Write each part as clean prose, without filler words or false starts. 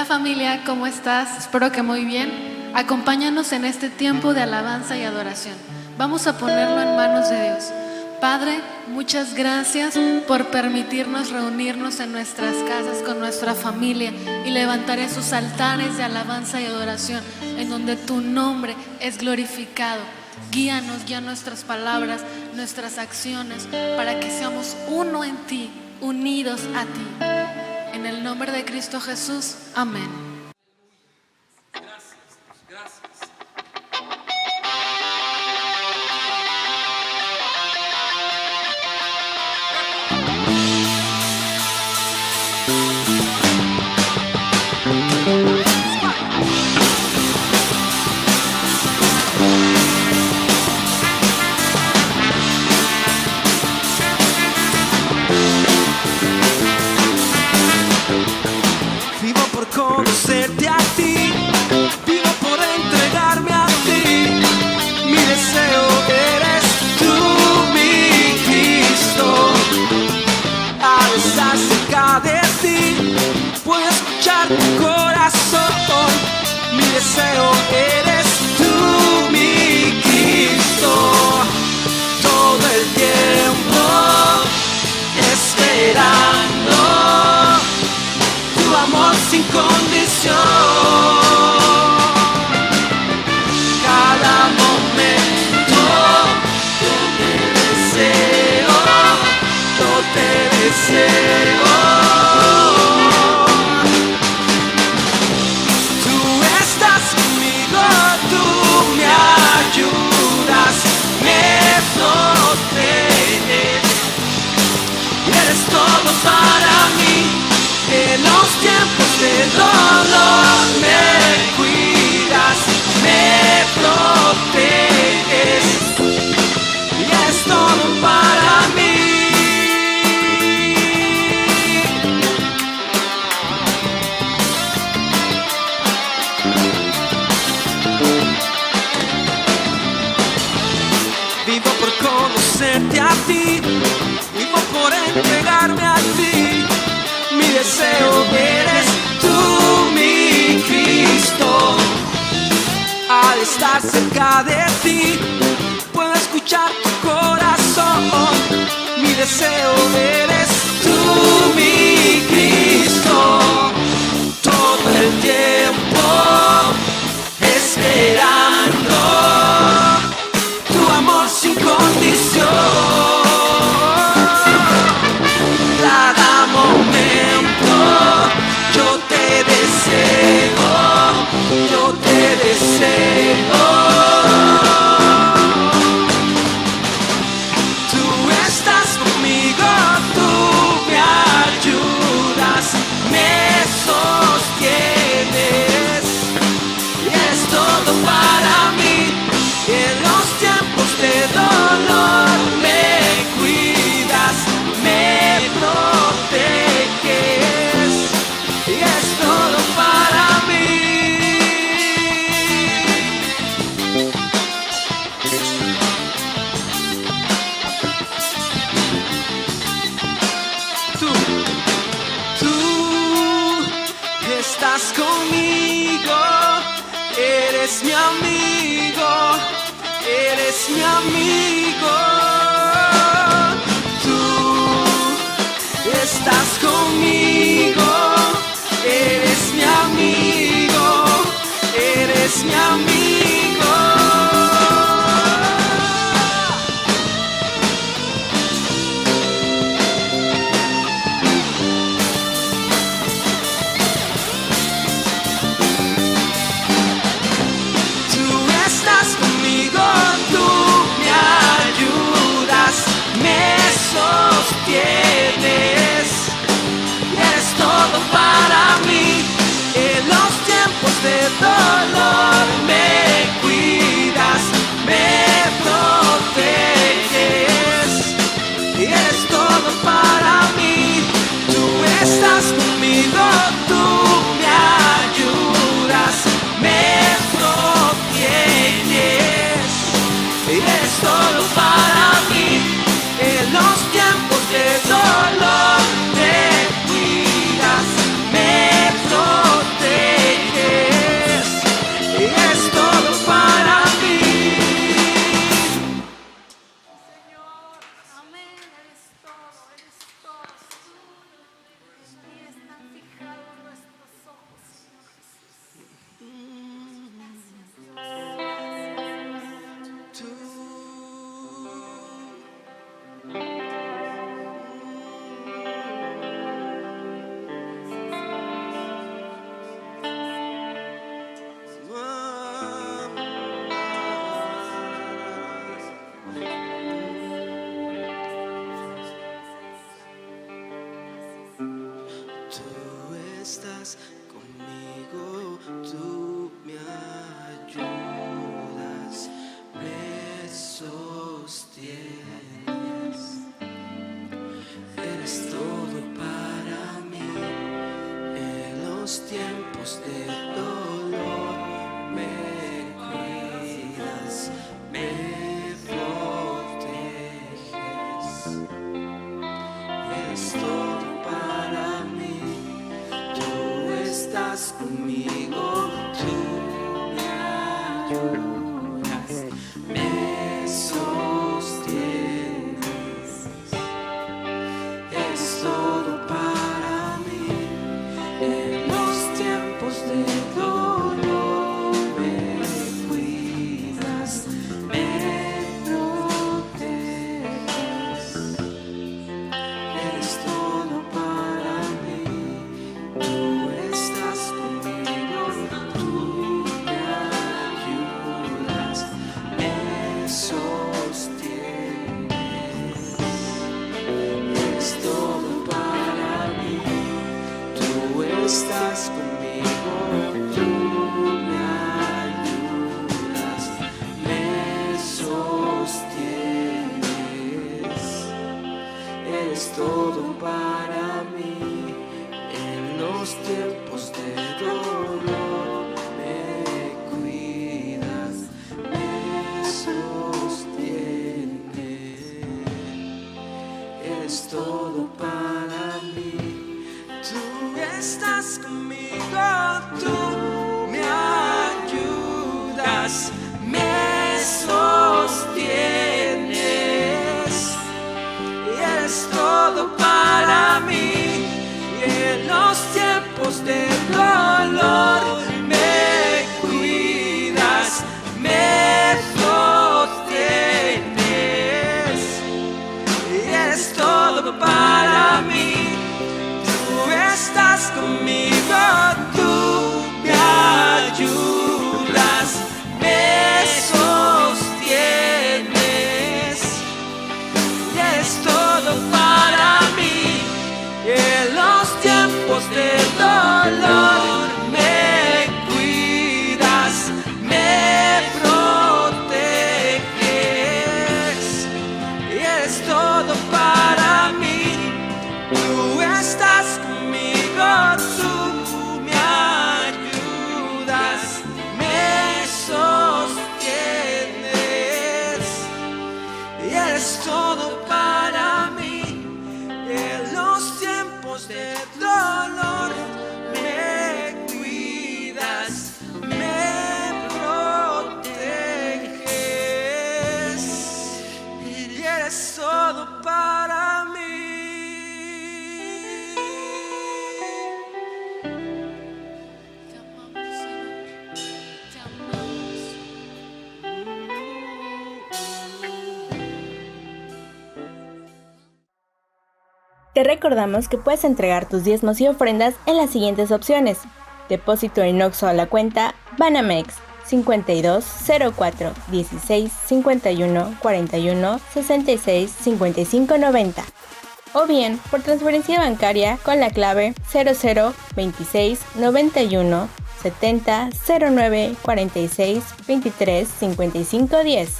Hola familia, ¿cómo estás? Espero que muy bien. Acompáñanos en este tiempo de alabanza y adoración. Vamos a ponerlo en manos de Dios. Padre, muchas gracias por permitirnos reunirnos en nuestras casas con nuestra familia y levantar esos altares de alabanza y adoración en donde tu nombre es glorificado. Guíanos, guía nuestras palabras, nuestras acciones, para que seamos uno en ti, unidos a ti. En el nombre de Cristo Jesús, amén. Gracias, gracias. Vivo por conocerte a ti, vivo por entregarme a ti. Mi deseo eres tú, mi Cristo. Al estar cerca de ti, puedo escuchar tu corazón. Mi deseo eres tú, mi Cristo. Todo el tiempo esperando tu amor sin condición. Cada momento yo te deseo, yo te deseo. Tú estás conmigo, tú me ayudas, me proteges. Eres todo para mí. En los tiempos de dolor me cuidas, me proteges, y es todo para mí. Vivo por conocerte a ti, vivo por entregarme a ti. Mi deseo eres tú, mi Cristo. Al estar cerca de ti, puedo escuchar tu corazón. Mi deseo eres tú, mi Cristo. Todo el tiempo esperando tu amor sin condición. Cada momento yo te deseo, yo te deseo. Tú estás conmigo, tú me ayudas, me sostienes, y es todo para mí. En los tiempos de dolor me cuidas, me proteges, y es todo para mí. Tú estás conmigo, eres mi amigo, eres mi amigo. Tú estás conmigo, eres mi amigo, eres mi amigo. Tú estás conmigo, tú me ayudas. los tiempos de dolor me cuidas, me proteges. Eres todo para mí, tú estás conmigo, tú me ayudas, me sostienes. Es todo para mí, en los tiempos de dolor me cuidas, me proteges. Es todo para mí, tú estás conmigo, tú me ayudas, me sostienes. Es todo para mí, tú estás conmigo, tú me ayudas, me sostienes. Eres todo para mí, en los tiempos de dolor me cuidas, me sostienes. Eres todo para mí, tú estás conmigo, tú me ayudas, me sostienes. Y eres todo para mí, y en los tiempos de dolor me cuidas, me sostienes. Y eres todo para mí, tú estás conmigo, tú me ayudas, me sostienes. Y es todo para mí, y en los tiempos de dolor me cuidas, me proteges. Y es todo para mí, tú estás conmigo, tú me ayudas, me sostienes. Y eres todo para mí, en los tiempos de dolor me cuidas, me proteges. Y eres todo para mí. Te amamos, Señor. Te amamos. Te recordamos que puedes entregar tus diezmos y ofrendas en las siguientes opciones: depósito en Oxxo a la cuenta Banamex 52 04 16 51 41 66 55 90, o bien por transferencia bancaria con la clave 00 26 91 70 09 46 23 55 10.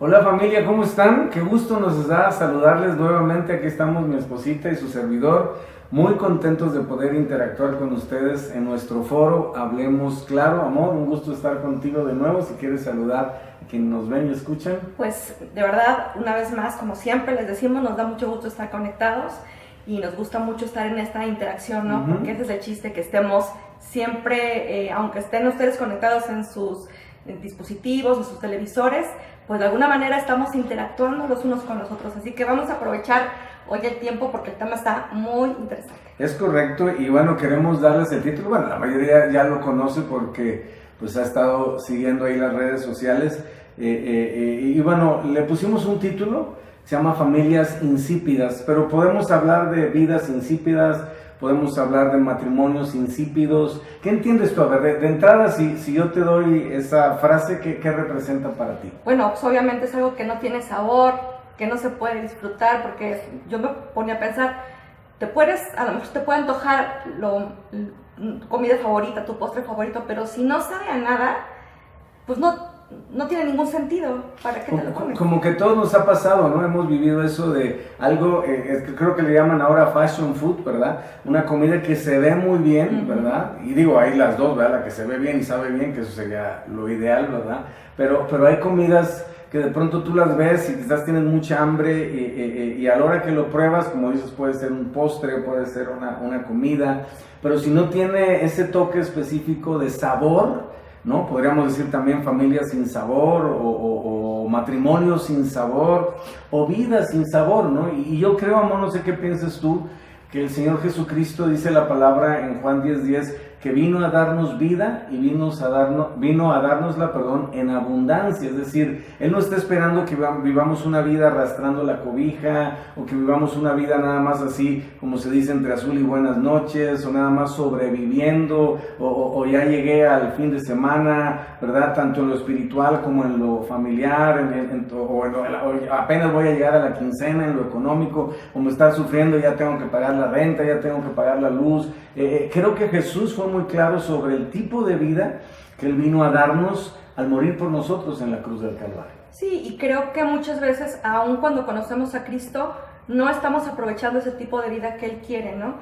Hola familia, ¿cómo están? Qué gusto nos da saludarles nuevamente. Aquí estamos mi esposita y su servidor, muy contentos de poder interactuar con ustedes en nuestro foro Hablemos Claro. Amor, un gusto estar contigo de nuevo. Si quieres saludar a quienes nos ven y escuchan. Pues de verdad, una vez más, como siempre les decimos, nos da mucho gusto estar conectados y nos gusta mucho estar en esta interacción, ¿no? Porque ese es el chiste, que estemos siempre, aunque estén ustedes conectados en sus dispositivos, en sus televisores, pues de alguna manera estamos interactuando los unos con los otros. Así que vamos a aprovechar hoy el tiempo porque el tema está muy interesante. Es correcto, y bueno, queremos darles el título. Bueno, la mayoría ya lo conoce porque pues ha estado siguiendo ahí las redes sociales. Y bueno, le pusimos un título, se llama Familias Insípidas, pero podemos hablar de vidas insípidas, podemos hablar de matrimonios insípidos. ¿Qué entiendes tú? A ver, de entrada, si yo te doy esa frase, ¿qué representa para ti? Bueno, pues obviamente es algo que no tiene sabor, que no se puede disfrutar, porque yo me ponía a pensar, a lo mejor te puede antojar comida favorita, tu postre favorito, pero si no sabe a nada, pues no tiene ningún sentido. ¿Para qué te lo comes? Como que todos nos ha pasado, ¿no? Hemos vivido eso de algo, creo que le llaman ahora fashion food, ¿verdad? Una comida que se ve muy bien, ¿verdad? Y digo, hay las dos, ¿verdad? La que se ve bien y sabe bien, que eso sería lo ideal, ¿verdad? Pero hay comidas que de pronto tú las ves y quizás tienes mucha hambre y a la hora que lo pruebas, como dices, puede ser un postre, puede ser una comida, pero si no tiene ese toque específico de sabor, ¿no? Podríamos decir también familia sin sabor o matrimonio sin sabor o vida sin sabor, ¿no? Y yo creo, amor, no sé qué piensas tú, que el Señor Jesucristo dice la palabra en Juan 10:10 que vino a darnos vida y vino a dárnosla, en abundancia. Es decir, Él no está esperando que vivamos una vida arrastrando la cobija o que vivamos una vida nada más así, como se dice, entre azul y buenas noches, o nada más sobreviviendo, o ya llegué al fin de semana, ¿verdad? Tanto en lo espiritual como en lo familiar, o apenas voy a llegar a la quincena, en lo económico, como estar sufriendo, ya tengo que pagar la renta, ya tengo que pagar la luz. Creo que Jesús fue muy claro sobre el tipo de vida que Él vino a darnos al morir por nosotros en la cruz del Calvario. Sí, y creo que muchas veces, aun cuando conocemos a Cristo, no estamos aprovechando ese tipo de vida que Él quiere, ¿no?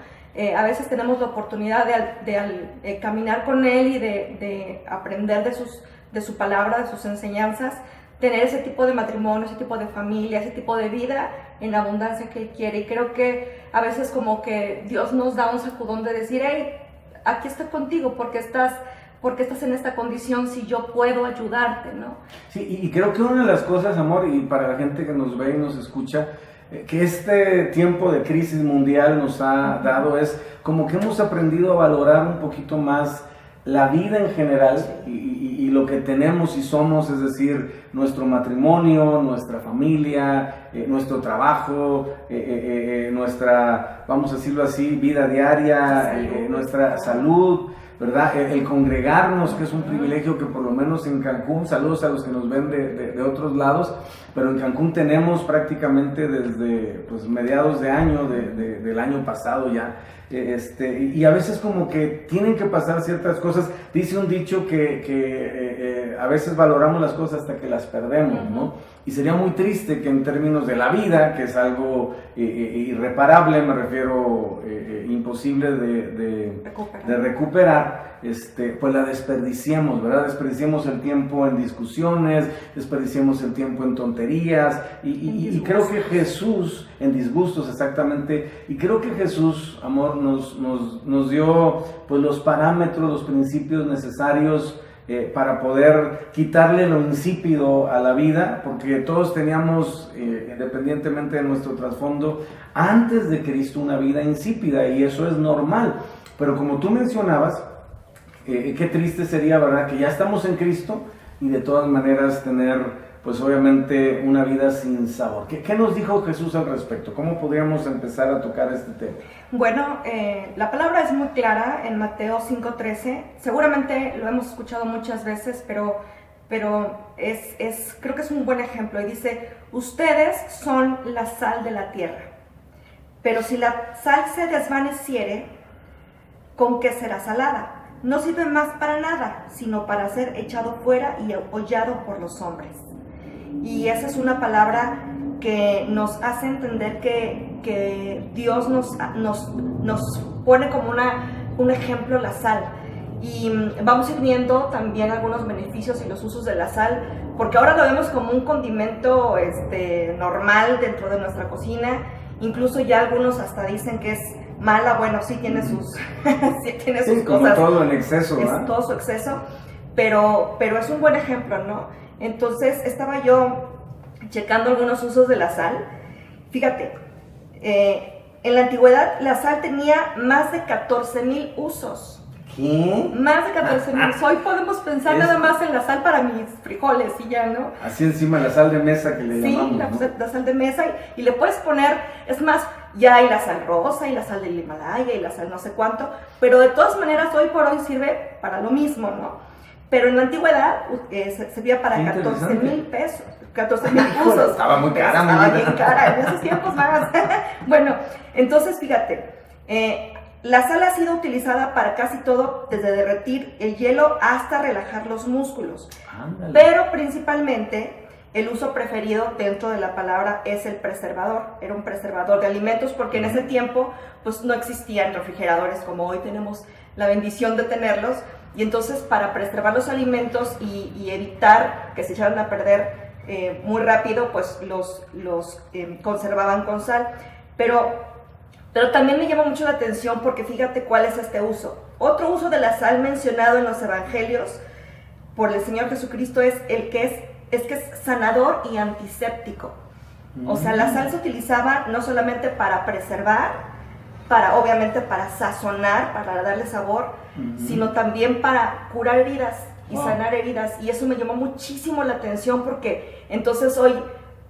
A veces tenemos la oportunidad de caminar con Él y de aprender de su palabra, de sus enseñanzas, tener ese tipo de matrimonio, ese tipo de familia, ese tipo de vida en la abundancia que Él quiere. Y creo que a veces como que Dios nos da un sacudón de decir, hey, aquí estoy contigo, porque estás en esta condición, si yo puedo ayudarte, ¿no? Sí, y creo que una de las cosas, amor, y para la gente que nos ve y nos escucha, que este tiempo de crisis mundial nos ha dado es como que hemos aprendido a valorar un poquito más la vida en general y lo que tenemos y somos, es decir, nuestro matrimonio, nuestra familia, nuestro trabajo, nuestra, vamos a decirlo así, vida diaria, nuestra salud, ¿verdad? El congregarnos, que es un privilegio que por lo menos en Cancún, saludos a los que nos ven de otros lados, pero en Cancún tenemos prácticamente desde mediados de año, del año pasado ya, y a veces como que tienen que pasar ciertas cosas. Dice un dicho que a veces valoramos las cosas hasta que las perdemos, ¿no? Y sería muy triste que en términos de la vida, que es algo irreparable, me refiero, imposible de recuperar, pues la desperdiciemos, ¿verdad? Desperdiciemos el tiempo en discusiones, desperdiciemos el tiempo en tonterías, y creo que Jesús, en disgustos exactamente, y creo que Jesús, amor, nos dio pues los parámetros, los principios necesarios para poder quitarle lo insípido a la vida, porque todos teníamos, independientemente de nuestro trasfondo, antes de Cristo una vida insípida, y eso es normal. Pero como tú mencionabas, qué triste sería, ¿verdad?, que ya estamos en Cristo y de todas maneras tener, pues obviamente, una vida sin sabor. ¿Qué nos dijo Jesús al respecto? ¿Cómo podríamos empezar a tocar este tema? Bueno, la palabra es muy clara en Mateo 5:13. Seguramente lo hemos escuchado muchas veces, pero creo que es un buen ejemplo. Y dice, ustedes son la sal de la tierra. Pero si la sal se desvaneciere, ¿con qué será salada? No sirve más para nada, sino para ser echado fuera y hollado por los hombres. Y esa es una palabra que nos hace entender que Dios nos pone como un ejemplo la sal. Y vamos a ir viendo también algunos beneficios y los usos de la sal, porque ahora lo vemos como un condimento normal dentro de nuestra cocina. Incluso ya algunos hasta dicen que es mala. Bueno, sí tiene sus, sí tiene sus cosas. Como todo en exceso, ¿verdad? Es todo su exceso, pero es un buen ejemplo, ¿no? Entonces estaba yo checando algunos usos de la sal. Fíjate, en la antigüedad la sal tenía más de 14,000 usos. ¿Qué? Más de 14,000. Hoy podemos pensar nada más en la sal para mis frijoles y ya, ¿no? Así encima, la sal de mesa que le llamamos. Sí, la sal de mesa, y le puedes poner, es más, ya hay la sal rosa y la sal del Himalaya y la sal no sé cuánto, pero de todas maneras hoy por hoy sirve para lo mismo, ¿no? pero en la antigüedad servía para 14,000 pesos, 14,000 pesos. Estaba muy cara, estaba bien cara, en esos tiempos más. Bueno, entonces fíjate, la sal ha sido utilizada para casi todo, desde derretir el hielo hasta relajar los músculos. Ándale. Pero principalmente el uso preferido dentro de la palabra es el preservador. Era un preservador de alimentos porque en ese tiempo pues no existían refrigeradores como hoy tenemos la bendición de tenerlos. Y entonces para preservar los alimentos y evitar que se echaran a perder muy rápido, pues los conservaban con sal. Pero también me llama mucho la atención porque fíjate cuál es este uso. Otro uso de la sal mencionado en los evangelios por el Señor Jesucristo es el que es sanador y antiséptico. O sea, la sal se utilizaba no solamente para preservar, obviamente para sazonar, para darle sabor, sino también para curar heridas y sanar heridas. Y eso me llamó muchísimo la atención porque entonces hoy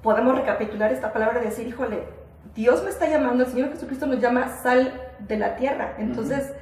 podemos recapitular esta palabra y decir, híjole, Dios me está llamando, el Señor Jesucristo nos llama sal de la tierra. Entonces,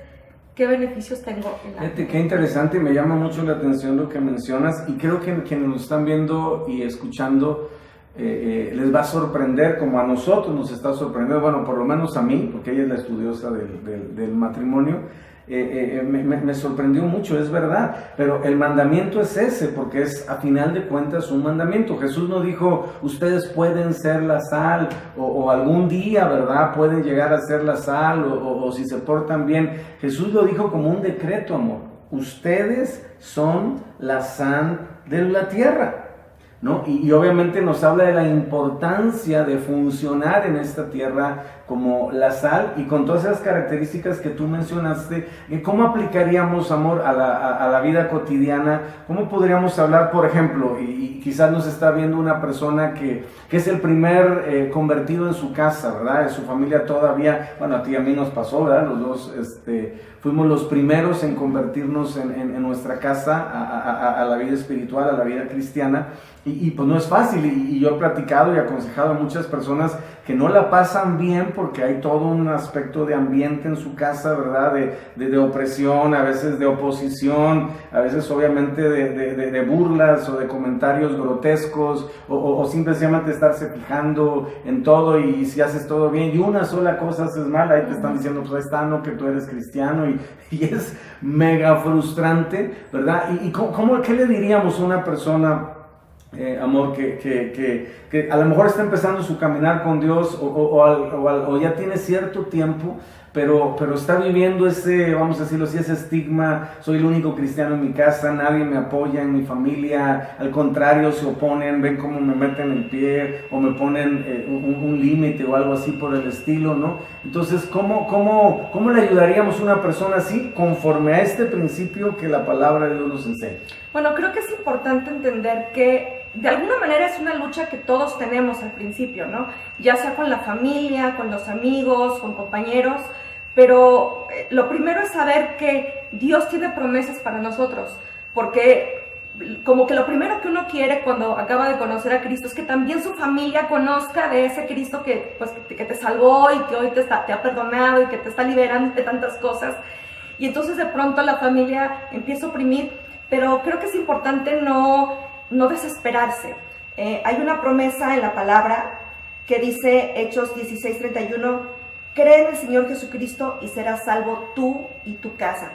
¿qué beneficios tengo en la vida? Fíjate, qué interesante, me llama mucho la atención lo que mencionas y creo que quienes nos están viendo y escuchando les va a sorprender como a nosotros nos está sorprendiendo, bueno, por lo menos a mí, porque ella es la estudiosa del matrimonio. Me sorprendió mucho, es verdad, pero el mandamiento es ese, porque es a final de cuentas un mandamiento. Jesús no dijo, ustedes pueden ser la sal, o algún día, ¿verdad?, pueden llegar a ser la sal, o si se portan bien. Jesús lo dijo como un decreto, amor. Ustedes son la sal de la tierra, ¿no? Y obviamente nos habla de la importancia de funcionar en esta tierra como la sal y con todas esas características que tú mencionaste. ¿Cómo aplicaríamos, amor, a la vida cotidiana? ¿Cómo podríamos hablar, por ejemplo, y quizás nos está viendo una persona que es el primer convertido en su casa, ¿verdad? En su familia todavía, bueno, a ti y a mí nos pasó, ¿verdad? Los dos fuimos los primeros en convertirnos en nuestra casa a la vida espiritual, a la vida cristiana. Y pues no es fácil, y yo he platicado y aconsejado a muchas personas que no la pasan bien porque hay todo un aspecto de ambiente en su casa, ¿verdad? De opresión, a veces de oposición, a veces obviamente de burlas o de comentarios grotescos, o simplemente estarse fijando en todo y si haces todo bien y una sola cosa haces mal, ahí te están diciendo, pues ahí está, no, que tú eres cristiano, y es mega frustrante, ¿verdad? ¿Y qué le diríamos a una persona, amor, que a lo mejor está empezando su caminar con Dios o ya tiene cierto tiempo, pero está viviendo ese, vamos a decirlo así, ese estigma? Soy el único cristiano en mi casa, nadie me apoya en mi familia, al contrario se oponen, ven cómo me meten el pie o me ponen un límite o algo así por el estilo, ¿no? Entonces, ¿cómo le ayudaríamos a una persona así conforme a este principio que la palabra de Dios nos enseña? Bueno, creo que es importante entender que de alguna manera es una lucha que todos tenemos al principio, ¿no? Ya sea con la familia, con los amigos, con compañeros, pero lo primero es saber que Dios tiene promesas para nosotros, porque como que lo primero que uno quiere cuando acaba de conocer a Cristo es que también su familia conozca de ese Cristo que te salvó y que hoy te ha perdonado y que te está liberando de tantas cosas. Y entonces de pronto la familia empieza a oprimir, pero creo que es importante no desesperarse. Hay una promesa en la palabra que dice, Hechos 16:31, cree en el Señor Jesucristo y serás salvo tú y tu casa.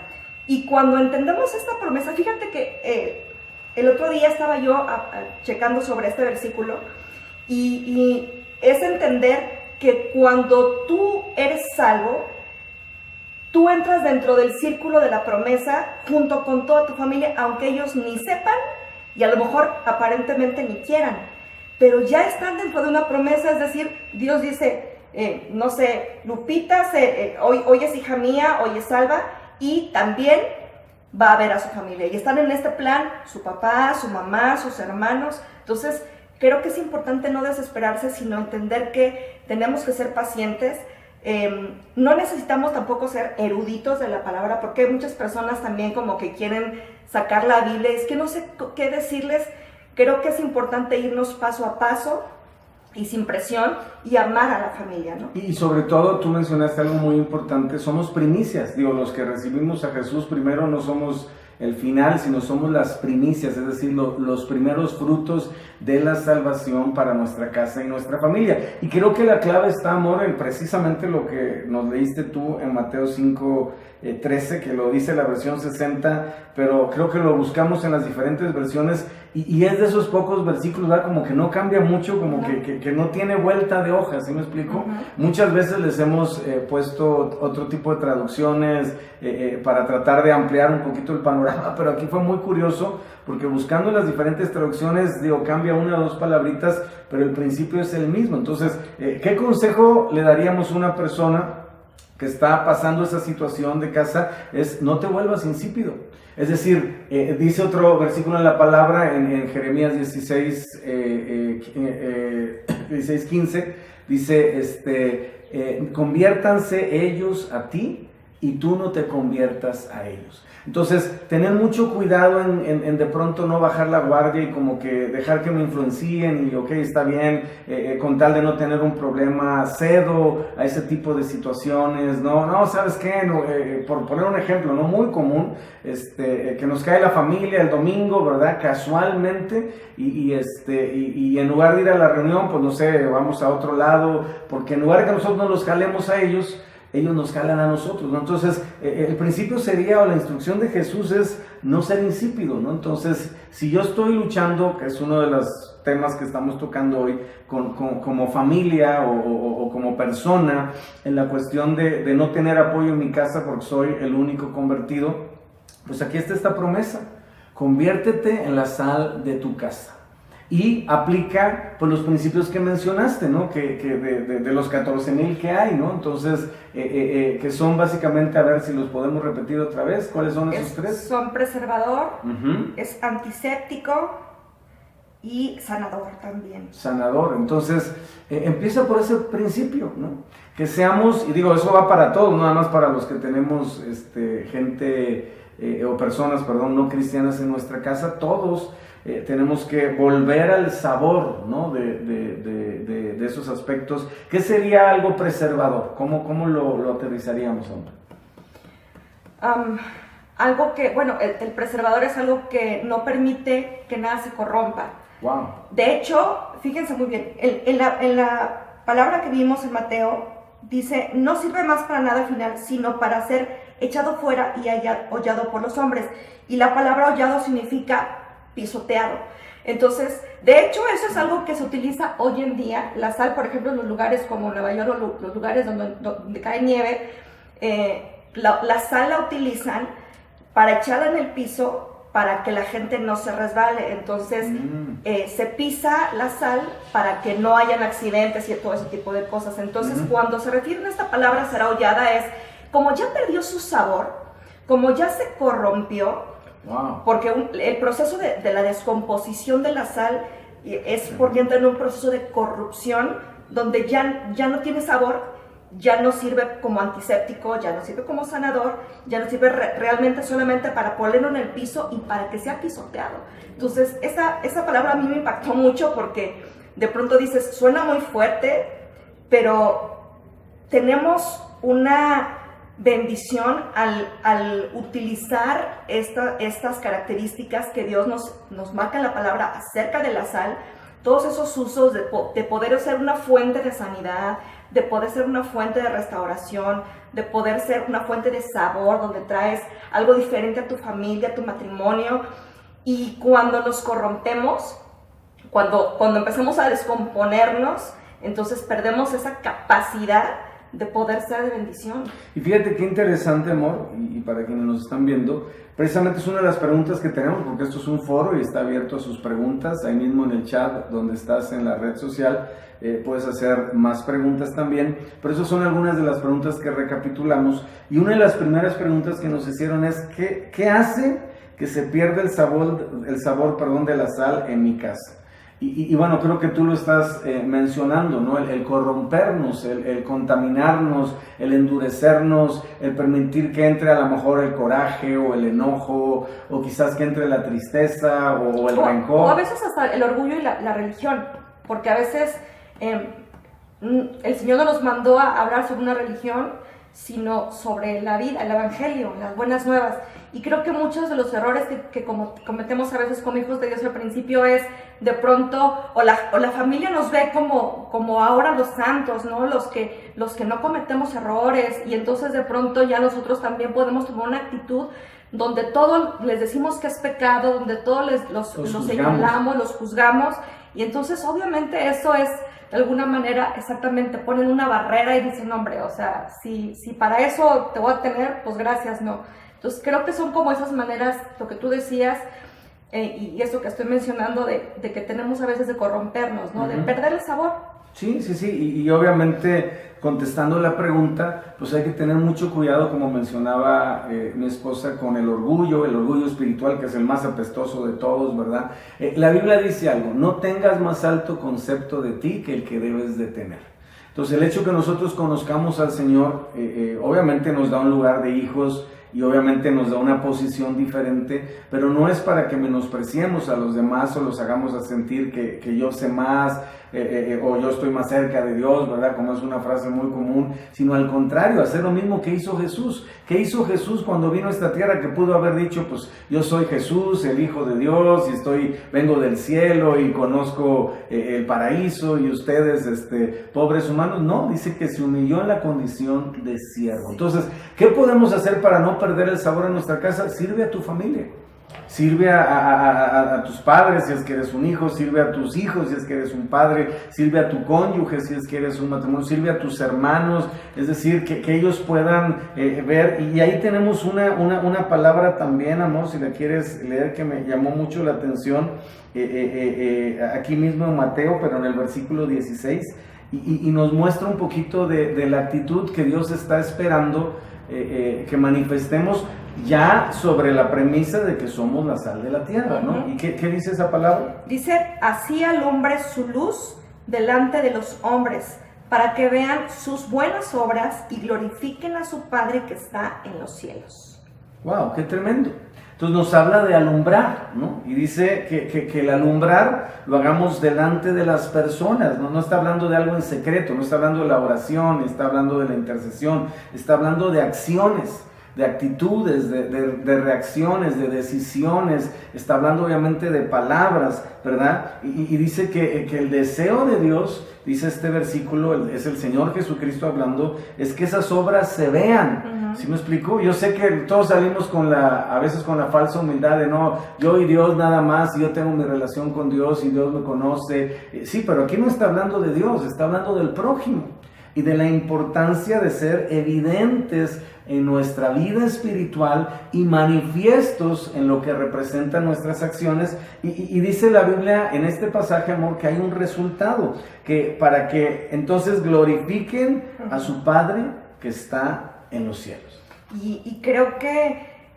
Y cuando entendemos esta promesa, fíjate que el otro día estaba yo checando sobre este versículo y es entender que cuando tú eres salvo, tú entras dentro del círculo de la promesa junto con toda tu familia, aunque ellos ni sepan y a lo mejor aparentemente ni quieran, pero ya están dentro de una promesa. Es decir, Dios dice, no sé, Lupita hoy es hija mía, hoy es salva, y también va a ver a su familia, y están en este plan su papá, su mamá, sus hermanos. Entonces creo que es importante no desesperarse, sino entender que tenemos que ser pacientes. No necesitamos tampoco ser eruditos de la palabra, porque hay muchas personas también como que quieren sacar la Biblia, es que no sé qué decirles. Creo que es importante irnos paso a paso y sin presión y amar a la familia, ¿no? Y sobre todo tú mencionaste algo muy importante, somos primicias, digo, los que recibimos a Jesús primero no somos el final, sino somos las primicias, es decir, los primeros frutos de la salvación para nuestra casa y nuestra familia. Y creo que la clave está, amor, en precisamente lo que nos leíste tú en Mateo 5:13, que lo dice la versión 60, pero creo que lo buscamos en las diferentes versiones, y es de esos pocos versículos, ¿verdad? Como que no cambia mucho, como que no tiene vuelta de hoja, ¿sí me explico? Muchas veces les hemos puesto otro tipo de traducciones para tratar de ampliar un poquito el panorama, pero aquí fue muy curioso, porque buscando las diferentes traducciones, digo, cambia una o dos palabritas, pero el principio es el mismo. Entonces, ¿qué consejo le daríamos a una persona que está pasando esa situación de casa? Es: no te vuelvas insípido. Es decir, dice otro versículo en la palabra, en Jeremías 16:15, dice, conviértanse ellos a ti y tú no te conviertas a ellos. Entonces, tener mucho cuidado en de pronto no bajar la guardia y como que dejar que me influencien y ok, está bien, con tal de no tener un problema, cedo a ese tipo de situaciones. No, ¿sabes qué? No, por poner un ejemplo, no muy común, que nos cae la familia el domingo, ¿verdad? Casualmente, y en lugar de ir a la reunión, pues no sé, vamos a otro lado, porque en lugar de que nosotros nos los jalemos a ellos nos jalan a nosotros, ¿no? Entonces, el principio sería, o la instrucción de Jesús es no ser insípido, ¿no? Entonces, si yo estoy luchando, que es uno de los temas que estamos tocando hoy, como familia o como persona, en la cuestión de no tener apoyo en mi casa porque soy el único convertido, pues aquí está esta promesa: conviértete en la sal de tu casa. Y aplica pues los principios que mencionaste, ¿no? Que de los 14,000 que hay, ¿no? Entonces, que son básicamente, a ver si los podemos repetir otra vez, ¿cuáles son esos tres? Son preservador, es antiséptico y sanador también. Sanador, entonces empieza por ese principio, ¿no? Que seamos, y digo, eso va para todos, no nada más para los que tenemos gente o personas, perdón, no cristianas en nuestra casa, todos tenemos que volver al sabor, ¿no? de esos aspectos. ¿Qué sería algo preservador? ¿Cómo lo aterrizaríamos, hombre? Algo que, bueno, el preservador es algo que no permite que nada se corrompa. Wow. De hecho, fíjense muy bien, en la palabra que vimos en Mateo, dice: no sirve más para nada al final, sino para ser echado fuera y hollado por los hombres. Y la palabra hollado significa pisoteado. Entonces, de hecho, eso es algo que se utiliza hoy en día. La sal, por ejemplo, en los lugares como Nueva York, o los lugares donde cae nieve, la sal la utilizan para echarla en el piso para que la gente no se resbale. Entonces, se pisa la sal para que no hayan accidentes y todo ese tipo de cosas. Entonces, cuando se refiere a esta palabra será hollada, es como ya perdió su sabor, como ya se corrompió. Wow. Porque el proceso de la descomposición de la sal es porque entra en un proceso de corrupción donde ya no tiene sabor, ya no sirve como antiséptico, ya no sirve como sanador, ya no sirve realmente solamente para ponerlo en el piso y para que sea pisoteado. Entonces, esa palabra a mí me impactó mucho porque de pronto dices, suena muy fuerte, pero tenemos una bendición al utilizar estas características que Dios nos marca en la palabra acerca de la sal, todos esos usos de poder ser una fuente de sanidad, de poder ser una fuente de restauración, de poder ser una fuente de sabor, donde traes algo diferente a tu familia, a tu matrimonio. Y cuando nos corrompemos, cuando empezamos a descomponernos, entonces perdemos esa capacidad de poder ser de bendición. Y fíjate qué interesante, amor, y para quienes nos están viendo, precisamente es una de las preguntas que tenemos, porque esto es un foro y está abierto a sus preguntas, ahí mismo en el chat donde estás en la red social, puedes hacer más preguntas también, pero esas son algunas de las preguntas que recapitulamos, y una de las primeras preguntas que nos hicieron es, ¿qué hace que se pierda el sabor de la sal en mi casa? Y bueno, creo que tú lo estás mencionando, ¿no? El corrompernos, el contaminarnos, el endurecernos, el permitir que entre a lo mejor el coraje o el enojo, o quizás que entre la tristeza o el rencor. O a veces hasta el orgullo y la religión, porque a veces el Señor no nos mandó a hablar sobre una religión, sino sobre la vida, el evangelio, las buenas nuevas. Y creo que muchos de los errores que cometemos a veces como hijos de Dios al principio es de pronto, o la familia nos ve como ahora los santos, ¿no? Los que no cometemos errores, y entonces de pronto ya nosotros también podemos tomar una actitud donde todo les decimos que es pecado, donde todo los señalamos, los juzgamos, y entonces obviamente eso es de alguna manera exactamente, ponen una barrera y dicen, hombre, o sea, si para eso te voy a tener, pues gracias, no. Entonces creo que son como esas maneras, lo que tú decías, y esto que estoy mencionando, de que tenemos a veces de corrompernos, ¿no? De perder el sabor. Sí, y obviamente contestando la pregunta, pues hay que tener mucho cuidado, como mencionaba mi esposa, con el orgullo espiritual, que es el más apestoso de todos, ¿verdad? La Biblia dice algo: no tengas más alto concepto de ti que el que debes de tener. Entonces el hecho que nosotros conozcamos al Señor, obviamente nos da un lugar de hijos, y obviamente nos da una posición diferente, pero no es para que menospreciemos a los demás o los hagamos a sentir que yo sé más, o yo estoy más cerca de Dios, ¿verdad? Como es una frase muy común, sino al contrario, hacer lo mismo que hizo Jesús. ¿Qué hizo Jesús cuando vino a esta tierra? Que pudo haber dicho, pues yo soy Jesús, el Hijo de Dios, y vengo del cielo y conozco el paraíso, y ustedes, pobres humanos. No, dice que se humilló en la condición de siervo. Entonces, ¿qué podemos hacer para no perder el sabor en nuestra casa? Sirve a tu familia. Sirve a tus padres si es que eres un hijo, sirve a tus hijos si es que eres un padre, sirve a tu cónyuge si es que eres un matrimonio, sirve a tus hermanos, es decir, que ellos puedan ver. Y ahí tenemos una palabra también, amor, si la quieres leer, que me llamó mucho la atención, aquí mismo en Mateo, pero en el versículo 16, y nos muestra un poquito de la actitud que Dios está esperando que manifestemos, ya sobre la premisa de que somos la sal de la tierra, ¿no? ¿Y qué dice esa palabra? Dice, así alumbre su luz delante de los hombres, para que vean sus buenas obras y glorifiquen a su Padre que está en los cielos. ¡Wow! ¡Qué tremendo! Entonces nos habla de alumbrar, ¿no? Y dice que el alumbrar lo hagamos delante de las personas, ¿no? No está hablando de algo en secreto, no está hablando de la oración, está hablando de la intercesión, está hablando de acciones, de actitudes, de reacciones, de decisiones, está hablando obviamente de palabras, ¿verdad? Y dice que el deseo de Dios, dice este versículo, es el Señor Jesucristo hablando, es que esas obras se vean. ¿Sí me explico? Yo sé que todos salimos a veces con la falsa humildad de no, yo y Dios nada más, y yo tengo mi relación con Dios y Dios me conoce. Sí, pero aquí no está hablando de Dios, está hablando del prójimo y de la importancia de ser evidentes en nuestra vida espiritual y manifiestos en lo que representan nuestras acciones. Y dice la Biblia en este pasaje, amor, que hay un resultado, que para que entonces glorifiquen a su Padre que está en los cielos. Y creo que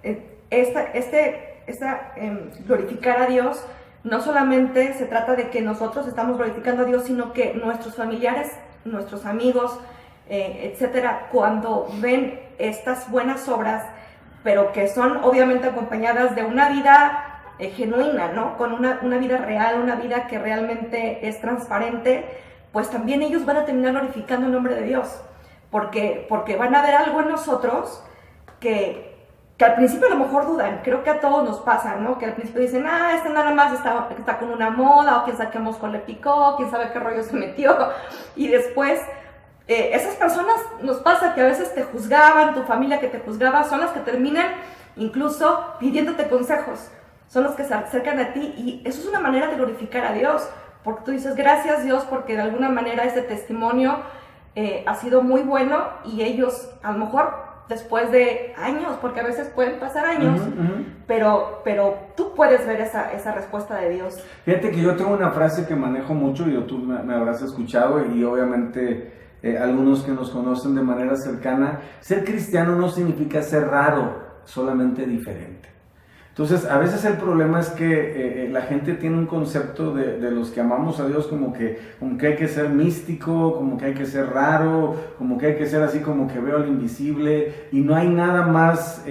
glorificar a Dios no solamente se trata de que nosotros estamos glorificando a Dios, sino que nuestros familiares, nuestros amigos, etcétera, cuando ven estas buenas obras, pero que son obviamente acompañadas de una vida genuina, ¿no? Con una vida real, una vida que realmente es transparente, pues también ellos van a terminar glorificando el nombre de Dios, porque van a ver algo en nosotros que al principio a lo mejor dudan. Creo que a todos nos pasa, ¿no? Que al principio dicen, nada más está con una moda, o quién sabe qué mosco le picó, quién sabe qué rollo se metió, y después esas personas nos pasa que a veces te juzgaban, tu familia que te juzgaba, son las que terminan incluso pidiéndote consejos, son los que se acercan a ti, y eso es una manera de glorificar a Dios, porque tú dices, gracias Dios, porque de alguna manera ese testimonio ha sido muy bueno, y ellos a lo mejor después de años, porque a veces pueden pasar años, pero tú puedes ver esa respuesta de Dios. Fíjate que yo tengo una frase que manejo mucho, y tú me habrás escuchado, y obviamente algunos que nos conocen de manera cercana: ser cristiano no significa ser raro, solamente diferente. Entonces, a veces el problema es que la gente tiene un concepto de los que amamos a Dios como que hay que ser místico, como que hay que ser raro, como que hay que ser así como que veo lo invisible, y no hay nada más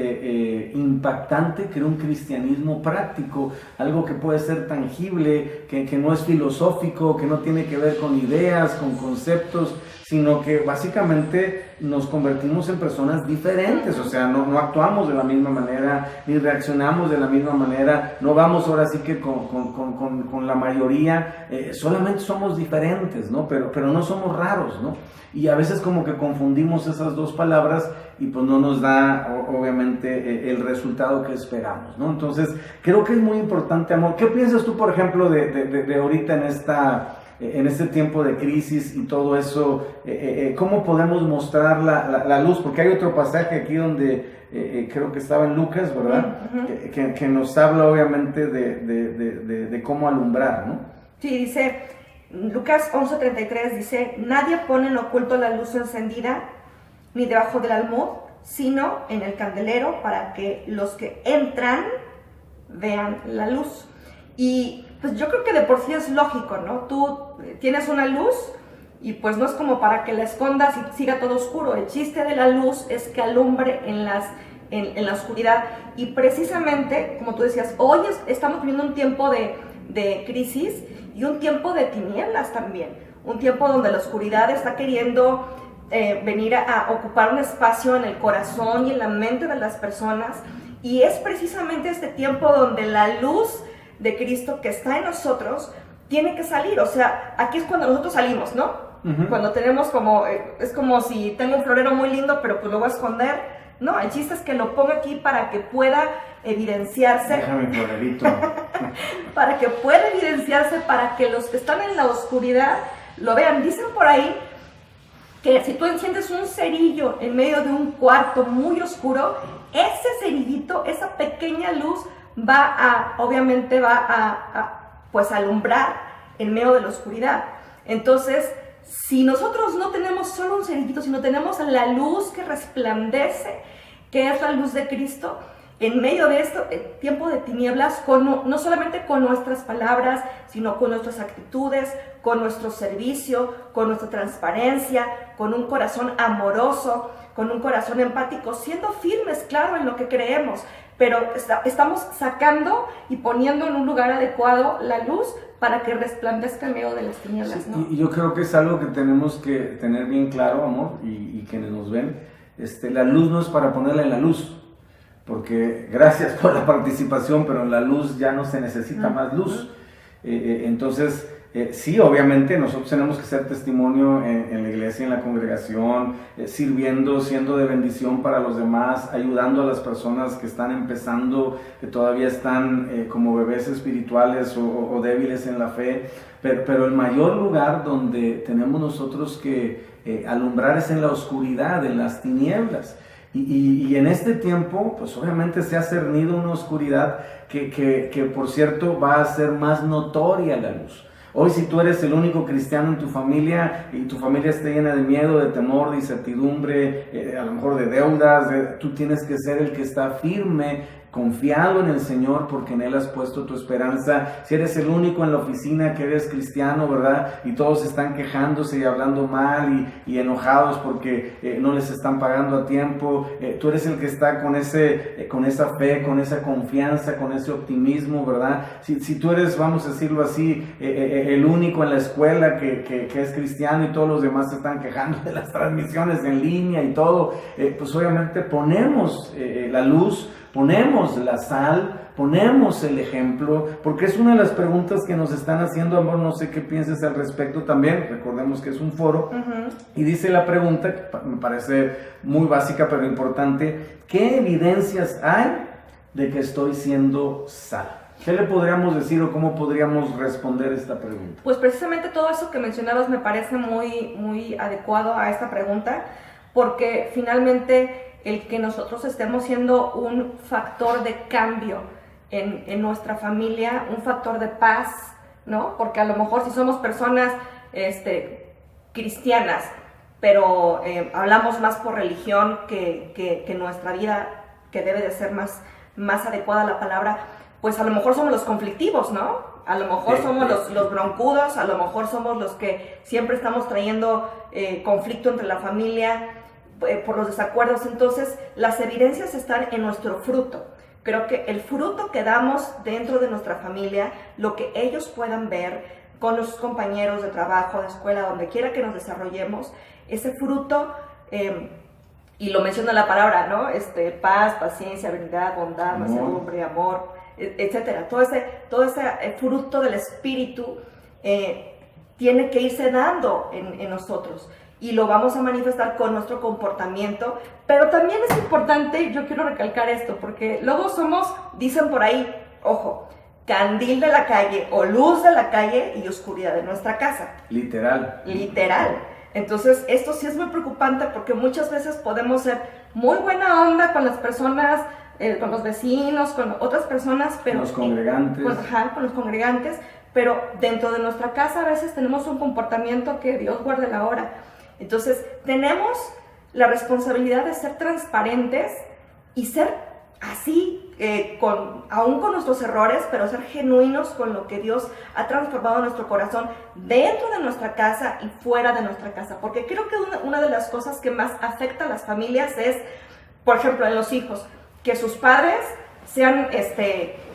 impactante que un cristianismo práctico, algo que puede ser tangible, que no es filosófico, que no tiene que ver con ideas, con conceptos, sino que básicamente nos convertimos en personas diferentes, o sea, no actuamos de la misma manera, ni reaccionamos de la misma manera, no vamos ahora sí que con la mayoría, solamente somos diferentes, ¿no? Pero no somos raros, ¿no? Y a veces como que confundimos esas dos palabras y pues no nos da obviamente el resultado que esperamos, ¿no? Entonces creo que es muy importante, amor. ¿Qué piensas tú, por ejemplo, de ahorita en este tiempo de crisis y todo eso? ¿Cómo podemos mostrar la luz? Porque hay otro pasaje aquí donde creo que estaba en Lucas, ¿verdad? Uh-huh. que nos habla obviamente de cómo alumbrar, ¿no? Sí, dice... Lucas 11:33 dice, nadie pone en oculto la luz encendida, ni debajo del almud, sino en el candelero, para que los que entran vean la luz. Y pues yo creo que de por sí es lógico, ¿no? Tú tienes una luz y pues no es como para que la escondas y siga todo oscuro. El chiste de la luz es que alumbre en la oscuridad. Y precisamente, como tú decías, hoy estamos viviendo un tiempo de crisis y un tiempo de tinieblas también, un tiempo donde la oscuridad está queriendo venir a ocupar un espacio en el corazón y en la mente de las personas, y es precisamente este tiempo donde la luz de Cristo que está en nosotros tiene que salir. O sea, aquí es cuando nosotros salimos, ¿no? Uh-huh. Cuando tenemos como, es como si tengo un florero muy lindo, pero pues lo voy a esconder. No, el chiste es que lo pongo aquí para que pueda evidenciarse. Déjame mi florerito. Para que pueda evidenciarse, para que los que están en la oscuridad lo vean. Dicen por ahí que si tú enciendes un cerillo en medio de un cuarto muy oscuro, ese cerillito, esa pequeña luz obviamente va a alumbrar en medio de la oscuridad. Entonces, si nosotros no tenemos solo un cerillito, sino tenemos la luz que resplandece, que es la luz de Cristo, en medio de esto tiempo de tinieblas, no solamente con nuestras palabras, sino con nuestras actitudes, con nuestro servicio, con nuestra transparencia, con un corazón amoroso, con un corazón empático, siendo firmes, claro, en lo que creemos, pero estamos sacando y poniendo en un lugar adecuado la luz para que resplandezca en medio de las tinieblas, ¿no? Y yo creo que es algo que tenemos que tener bien claro, amor, y quienes nos ven, la luz no es para ponerla en la luz, porque gracias por la participación, pero en la luz ya no se necesita más luz. Entonces, sí, obviamente nosotros tenemos que ser testimonio en la iglesia, en la congregación, sirviendo, siendo de bendición para los demás, ayudando a las personas que están empezando, que todavía están como bebés espirituales o débiles en la fe, pero el mayor lugar donde tenemos nosotros que alumbrar es en la oscuridad, en las tinieblas. Y en este tiempo, pues obviamente se ha cernido una oscuridad que por cierto va a ser más notoria la luz. Hoy, si tú eres el único cristiano en tu familia y tu familia está llena de miedo, de temor, de incertidumbre, a lo mejor de deudas, tú tienes que ser el que está firme, confiado en el Señor, porque en Él has puesto tu esperanza. Si eres el único en la oficina que eres cristiano, ¿verdad? Y todos están quejándose y hablando mal y enojados porque no les están pagando a tiempo, tú eres el que está con esa fe, con esa confianza, con ese optimismo, ¿verdad? Si tú eres, vamos a decirlo así, el único en la escuela que es cristiano y todos los demás se están quejando de las transmisiones en línea y todo, pues obviamente ponemos la luz, ponemos la sal, ponemos el ejemplo, porque es una de las preguntas que nos están haciendo, amor, no sé qué pienses al respecto también, recordemos que es un foro, y dice la pregunta, que me parece muy básica pero importante, ¿qué evidencias hay de que estoy siendo sal? ¿Qué le podríamos decir o cómo podríamos responder esta pregunta? Pues precisamente todo eso que mencionabas me parece muy, muy adecuado a esta pregunta, porque finalmente el que nosotros estemos siendo un factor de cambio en nuestra familia, un factor de paz, ¿no? Porque a lo mejor si somos personas cristianas, pero hablamos más por religión que nuestra vida, que debe de ser más adecuada la palabra, pues a lo mejor somos los conflictivos, ¿no? A lo mejor somos los broncudos, a lo mejor somos los que siempre estamos trayendo conflicto entre la familia, por los desacuerdos. Entonces las evidencias están en nuestro fruto. Creo que el fruto que damos dentro de nuestra familia, lo que ellos puedan ver, con los compañeros de trabajo, de escuela, donde quiera que nos desarrollemos, ese fruto, y lo menciona la palabra, ¿no? Paz, paciencia, benignidad, bondad, mansedumbre, amor, etcétera. Todo ese fruto del Espíritu tiene que irse dando en nosotros. Y lo vamos a manifestar con nuestro comportamiento. Pero también es importante, yo quiero recalcar esto, porque luego somos, dicen por ahí, ojo, candil de la calle o luz de la calle y oscuridad de nuestra casa. Literal. Entonces, esto sí es muy preocupante porque muchas veces podemos ser muy buena onda con las personas, con los vecinos, con otras personas, pero... Con los congregantes. Con los congregantes, pero dentro de nuestra casa a veces tenemos un comportamiento que Dios guarde la hora. Entonces, tenemos la responsabilidad de ser transparentes y ser así, aún con nuestros errores, pero ser genuinos con lo que Dios ha transformado en nuestro corazón dentro de nuestra casa y fuera de nuestra casa. Porque creo que una de las cosas que más afecta a las familias es, por ejemplo, en los hijos, que sus padres sean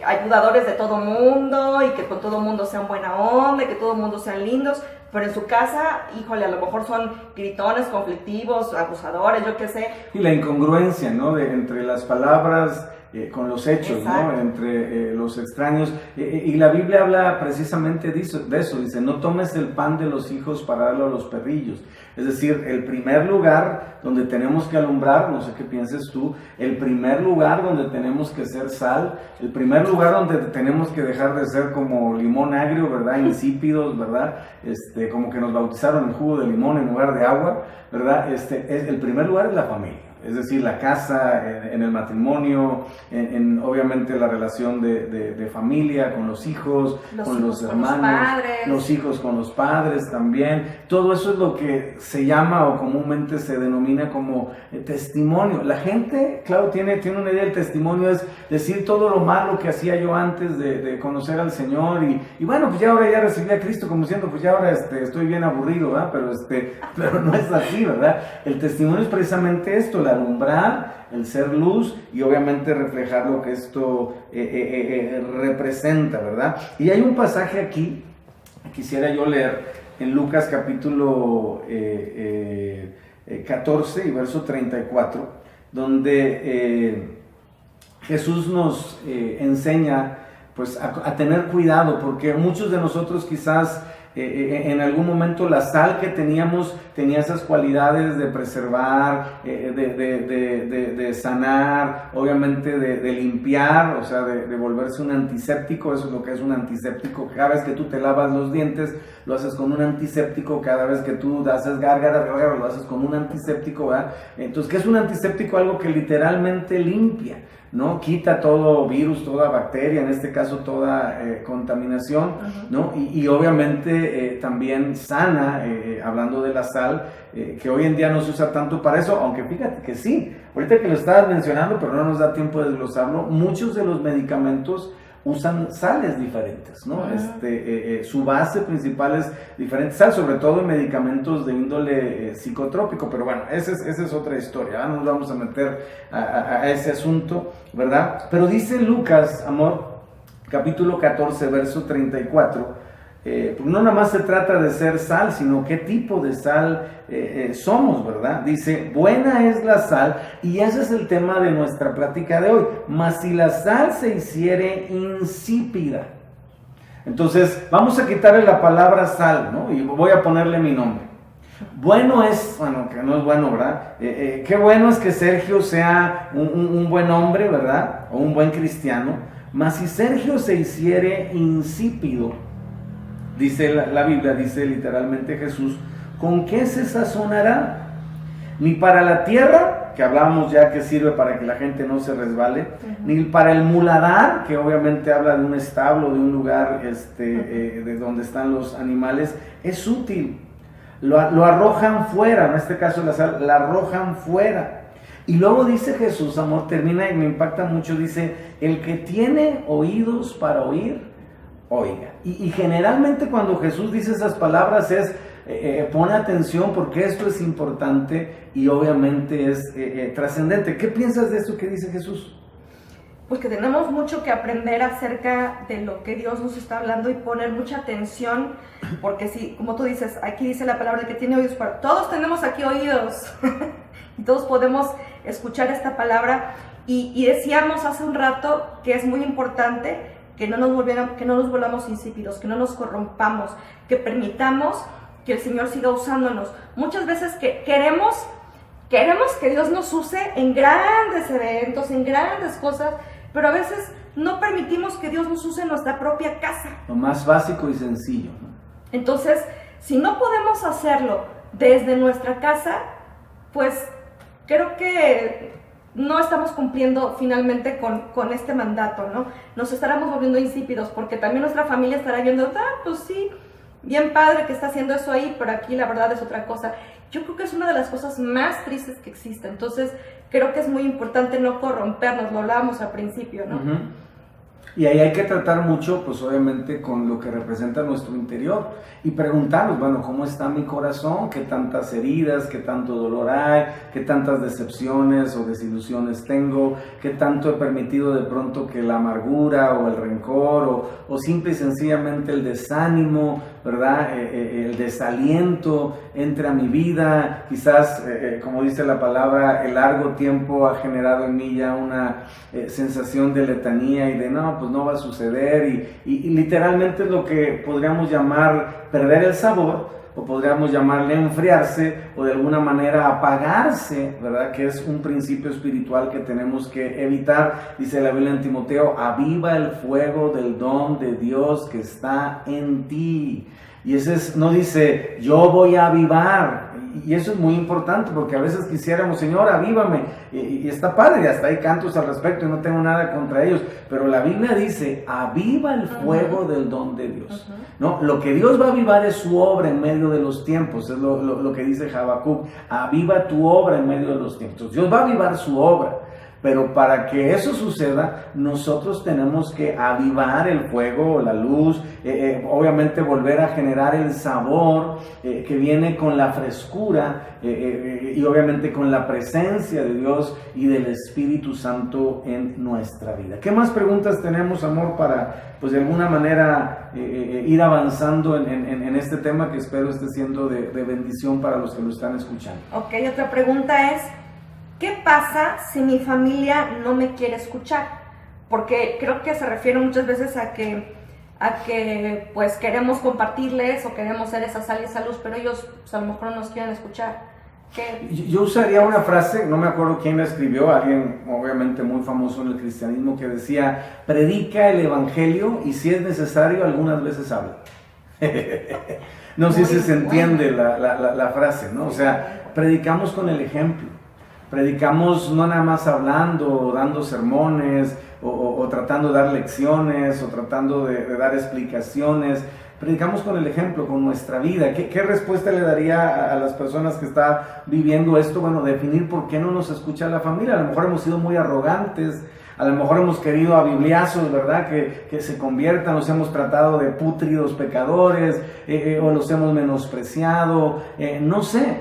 ayudadores de todo mundo y que con todo mundo sean buena onda y que todo mundo sean lindos, pero en su casa, híjole, a lo mejor son gritones, conflictivos, abusadores, yo qué sé. Y la incongruencia, ¿no? Entre las palabras con los hechos, exacto, ¿no? Entre los extraños. Y la Biblia habla precisamente de eso, dice, no tomes el pan de los hijos para darlo a los perrillos. Es decir, el primer lugar donde tenemos que alumbrar, no sé qué pienses tú, el primer lugar donde tenemos que ser sal, el primer lugar donde tenemos que dejar de ser como limón agrio, ¿verdad? Insípidos, ¿verdad? Como que nos bautizaron en jugo de limón en lugar de agua, ¿verdad? El primer lugar es la familia. Es decir, la casa, en el matrimonio, en obviamente la relación de familia, con los hijos, con los hermanos, los hijos con los padres también. Todo eso es lo que se llama o comúnmente se denomina como testimonio. La gente, claro, tiene una idea del testimonio, es decir todo lo malo que hacía yo antes de conocer al Señor y bueno, pues ya ahora ya recibí a Cristo, como diciendo, pues ya ahora estoy bien aburrido, ¿verdad? Pero no es así, ¿verdad? El testimonio es precisamente esto, el alumbrar, el ser luz y obviamente reflejar lo que esto representa, ¿verdad? Y hay un pasaje aquí, quisiera yo leer, en Lucas capítulo 14 y verso 34, donde Jesús nos enseña pues a tener cuidado, porque muchos de nosotros quizás en algún momento la sal que teníamos tenía esas cualidades de preservar, de sanar, obviamente de limpiar, o sea, de volverse un antiséptico. Eso es lo que es un antiséptico. Cada vez que tú te lavas los dientes, lo haces con un antiséptico. Cada vez que tú haces gárgara, lo haces con un antiséptico, ¿verdad? Entonces, ¿qué es un antiséptico? Algo que literalmente limpia, ¿no? Quita todo virus, toda bacteria, en este caso toda contaminación, ¿no? Y obviamente también sana, hablando de la sal, que hoy en día no se usa tanto para eso, aunque fíjate que sí, ahorita que lo estabas mencionando, pero no nos da tiempo de desglosarlo, muchos de los medicamentos usan sales diferentes, ¿no? Su base principal es diferente sal, sobre todo en medicamentos de índole psicotrópico, pero bueno, esa es otra historia, ¿verdad? No nos vamos a meter a ese asunto, ¿verdad? Pero dice Lucas, amor, capítulo 14, verso 34, no nada más se trata de ser sal, sino qué tipo de sal somos, ¿verdad? Dice, buena es la sal, y ese es el tema de nuestra plática de hoy, mas si la sal se hiciere insípida. Entonces, vamos a quitarle la palabra sal, ¿no? Y voy a ponerle mi nombre. Bueno es, bueno, que no es bueno, ¿verdad? Qué bueno es que Sergio sea un buen hombre, ¿verdad? O un buen cristiano, mas si Sergio se hiciere insípido, dice la Biblia, dice literalmente Jesús, ¿con qué se sazonará? Ni para la tierra, que hablábamos ya que sirve para que la gente no se resbale, ni para el muladar, que obviamente habla de un establo, de un lugar de donde están los animales, es útil. Lo arrojan fuera, en este caso la sal, la arrojan fuera. Y luego dice Jesús, amor, termina y me impacta mucho, dice, el que tiene oídos para oír, oiga. Y generalmente cuando Jesús dice esas palabras es, pone atención porque esto es importante y obviamente es trascendente. ¿Qué piensas de esto que dice Jesús? pues que tenemos mucho que aprender acerca de lo que Dios nos está hablando y poner mucha atención, porque sí, como tú dices, aquí dice la palabra, el que tiene oídos para... Todos tenemos aquí oídos y todos podemos escuchar esta palabra, y decíamos hace un rato que es muy importante que no nos volvamos insípidos, que no nos corrompamos, que permitamos que el Señor siga usándonos. Muchas veces que queremos que Dios nos use en grandes eventos, en grandes cosas, pero a veces no permitimos que Dios nos use en nuestra propia casa. Lo más básico y sencillo, ¿no? Entonces, si no podemos hacerlo desde nuestra casa, pues creo que no estamos cumpliendo finalmente con este mandato, ¿no? Nos estaremos volviendo insípidos, porque también nuestra familia estará viendo, pues sí, bien padre que está haciendo eso ahí, pero aquí la verdad es otra cosa. Yo creo que es una de las cosas más tristes que existe. Entonces, creo que es muy importante no corrompernos, lo hablábamos al principio, ¿no? Uh-huh. Y ahí hay que tratar mucho, pues obviamente, con lo que representa nuestro interior y preguntarnos, bueno, ¿cómo está mi corazón? ¿Qué tantas heridas, qué tanto dolor hay? ¿Qué tantas decepciones o desilusiones tengo? ¿Qué tanto he permitido de pronto que la amargura o el rencor o simple y sencillamente el desánimo, ¿verdad? El desaliento entre a mi vida? Quizás, como dice la palabra, el largo tiempo ha generado en mí ya una sensación de letanía y de no, pues no va a suceder, y literalmente es lo que podríamos llamar perder el sabor, o podríamos llamarle enfriarse, o de alguna manera apagarse, ¿verdad? Que es un principio espiritual que tenemos que evitar. Dice la Biblia en Timoteo, aviva el fuego del don de Dios que está en ti. Y ese no dice, yo voy a avivar. Y eso es muy importante, porque a veces quisiéramos, Señor, avívame. Y está padre, y hasta hay cantos al respecto, y no tengo nada contra ellos. Pero la Biblia dice, aviva el fuego del don de Dios. ¿No? Lo que Dios va a avivar es su obra en medio de los tiempos. Es lo que dice Habacuc. Aviva tu obra en medio de los tiempos. Dios va a avivar su obra. Pero para que eso suceda, nosotros tenemos que avivar el fuego, la luz, obviamente volver a generar el sabor que viene con la frescura y obviamente con la presencia de Dios y del Espíritu Santo en nuestra vida. ¿Qué más preguntas tenemos, amor, para, pues de alguna manera, ir avanzando en este tema que espero esté siendo de bendición para los que lo están escuchando? Ok, otra pregunta es, ¿qué pasa si mi familia no me quiere escuchar? Porque creo que se refiere muchas veces a que pues queremos compartirles o queremos ser esa sal y esa luz, pero ellos pues, a lo mejor no nos quieren escuchar. ¿Qué? Yo usaría una frase, no me acuerdo quién la escribió, alguien obviamente muy famoso en el cristianismo, que decía, predica el evangelio y si es necesario algunas veces habla. No sé si se entiende la frase, ¿no? O sea, predicamos con el ejemplo. Predicamos no nada más hablando o dando sermones o tratando de dar lecciones o tratando de dar explicaciones. Predicamos con el ejemplo, con nuestra vida. ¿Qué respuesta le daría a las personas que están viviendo esto? Bueno, definir por qué no nos escucha la familia. A lo mejor hemos sido muy arrogantes, a lo mejor hemos querido a bibliazos, ¿verdad? Que se conviertan, los hemos tratado de pútridos pecadores, o los hemos menospreciado, no sé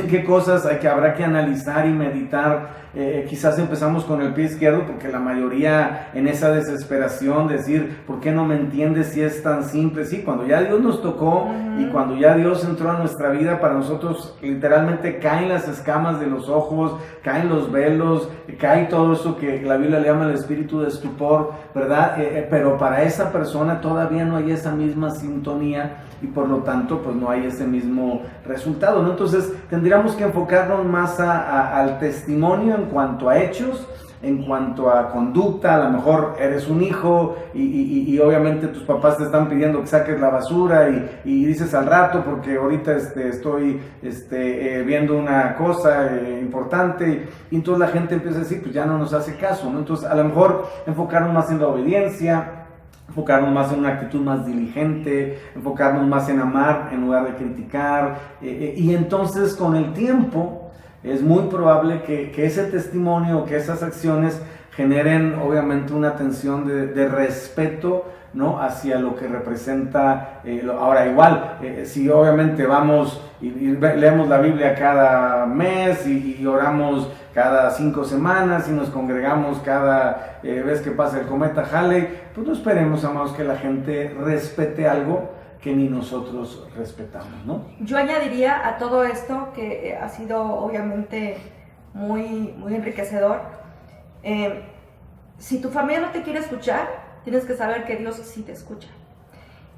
qué cosas habrá que analizar y meditar. Quizás empezamos con el pie izquierdo, porque la mayoría en esa desesperación decir, ¿por qué no me entiendes si es tan simple? Sí, cuando ya Dios nos tocó y cuando ya Dios entró a nuestra vida, para nosotros literalmente caen las escamas de los ojos, caen los velos, cae todo eso que la Biblia le llama el espíritu de estupor, ¿verdad? Pero para esa persona todavía no hay esa misma sintonía y por lo tanto pues no hay ese mismo resultado, ¿no? Entonces tendríamos que enfocarnos más al testimonio en cuanto a hechos, en cuanto a conducta. A lo mejor eres un hijo y obviamente tus papás te están pidiendo que saques la basura y dices al rato porque ahorita estoy viendo una cosa importante y entonces la gente empieza a decir, pues ya no nos hace caso, ¿no? Entonces a lo mejor enfocarnos más en la obediencia, enfocarnos más en una actitud más diligente, enfocarnos más en amar en lugar de criticar, y entonces con el tiempo es muy probable que ese testimonio, que esas acciones generen obviamente una tensión de respeto, ¿no? Hacia lo que representa. Ahora igual, si obviamente vamos y leemos la Biblia cada mes y oramos cada 5 semanas y nos congregamos cada vez que pasa el cometa Halley. Pues no esperemos, amados, que la gente respete algo que ni nosotros respetamos, ¿no? Yo añadiría a todo esto, que ha sido obviamente muy, muy enriquecedor, si tu familia no te quiere escuchar, tienes que saber que Dios sí te escucha.